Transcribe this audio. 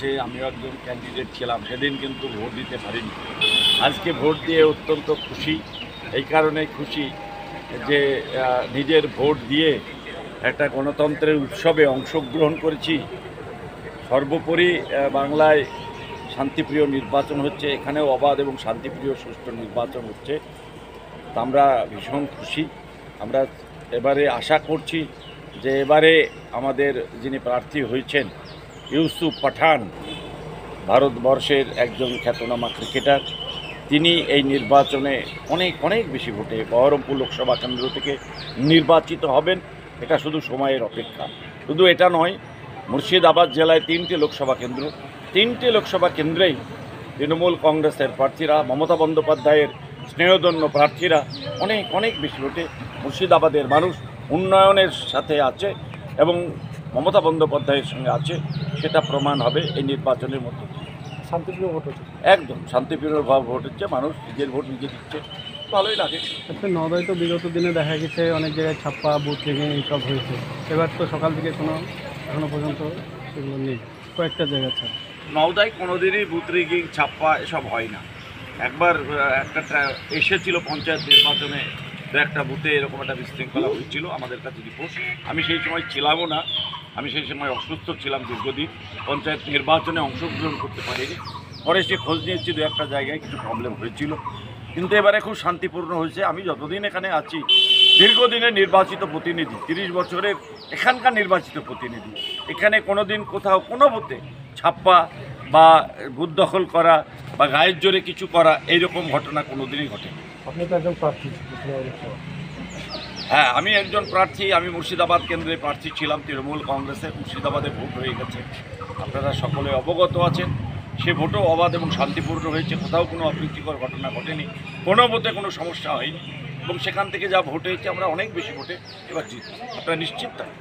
আছে, আমিও একজন ক্যান্ডিডেট ছিলাম, সেদিন কিন্তু ভোট দিতে পারিনি। আজকে ভোট দিয়ে অত্যন্ত খুশি। এই কারণে খুশি যে নিজের ভোট দিয়ে একটা গণতন্ত্রের উৎসবে অংশগ্রহণ করেছি। সর্বোপরি বাংলায় শান্তিপ্রিয় নির্বাচন হচ্ছে, এখানেও অবাধ এবং শান্তিপ্রিয় সুষ্ঠু নির্বাচন হচ্ছে। তা আমরা ভীষণ খুশি। আমরা এবারে আশা করছি যে এবারে আমাদের যিনি প্রার্থী হয়েছেন ইউসুফ পাঠান, ভারতবর্ষের একজন খ্যাতনামা ক্রিকেটার, তিনি এই নির্বাচনে অনেক অনেক বেশি ভোটে বহরমপুর লোকসভা কেন্দ্র থেকে নির্বাচিত হবেন। এটা শুধু সময়ের অপেক্ষা। শুধু এটা নয়, মুর্শিদাবাদ জেলায় 3টে লোকসভা কেন্দ্র, 3টে লোকসভা কেন্দ্রেই তৃণমূল কংগ্রেসের প্রার্থীরা, মমতা বন্দ্যোপাধ্যায়ের স্নেহধন্য প্রার্থীরা অনেক অনেক বেশি ভোটে মুর্শিদাবাদের মানুষ উন্নয়নের সাথে আছে এবং মমতা বন্দ্যোপাধ্যায়ের সঙ্গে আছে, সেটা প্রমাণ হবে এই নির্বাচনের মধ্যে। শান্তিপ্রিয় ভোট হচ্ছে। একদম শান্তিপ্রিয় ভোট হচ্ছে, মানুষ নিজের ভোট নিজে দিচ্ছে, ভালোই লাগে। নওদায় তো বিগত দিনে দেখা গেছে অনেক জায়গায় ছাপ্পা বুথ রেগে এইসব হয়েছে, এবার তো সকাল থেকে এখনো পর্যন্ত সেগুলো নেই, কয়েকটা জায়গা ছাড়া। নওদায় কোনোদিনই বুথ রিগিং, ছাপ্পা এসব হয় না। একবার একটা এসেছিল পঞ্চায়েত নির্বাচনে, দু একটা বুথে এরকম একটা বিশৃঙ্খলা হয়েছিল, আমাদের কাছে রিপোর্ট। আমি সেই সময় ছিলামও না, আমি সেই সময় অসুস্থ ছিলাম দীর্ঘদিন, পঞ্চায়েত নির্বাচনে অংশগ্রহণ করতে পারিনি। পরে সে খোঁজ নিয়েছি, দু একটা জায়গায় কিছু প্রবলেম হয়েছিল, কিন্তু এবারে খুব শান্তিপূর্ণ হয়েছে। আমি যতদিন এখানে আছি, দীর্ঘদিনের নির্বাচিত প্রতিনিধি, 30 বছরের এখানকার নির্বাচিত প্রতিনিধি, এখানে কোনো দিন কোথাও কোনো বুথে ছাপ্পা বা বুথ দখল করা বা গায়ের জোরে কিছু করা এইরকম ঘটনা কোনো দিনই ঘটেনি। আপনি তো একজন প্রার্থী। হ্যাঁ, আমি একজন প্রার্থী। আমি মুর্শিদাবাদ কেন্দ্রে প্রার্থী ছিলাম তৃণমূল কংগ্রেসে। মুর্শিদাবাদে ভোট হয়ে গেছে, আপনারা সকলে অবগত আছেন। সে ভোটও অবাধ এবং শান্তিপূর্ণ হয়েছে, কোথাও কোনো অপ্রীতিকর ঘটনা ঘটেনি, কোনো ভোটে কোনো সমস্যা হয়নি এবং সেখান থেকে যা ভোট হয়েছে আমরা অনেক বেশি ভোটে এবার জিতব, আপনারা নিশ্চিত থাকুন।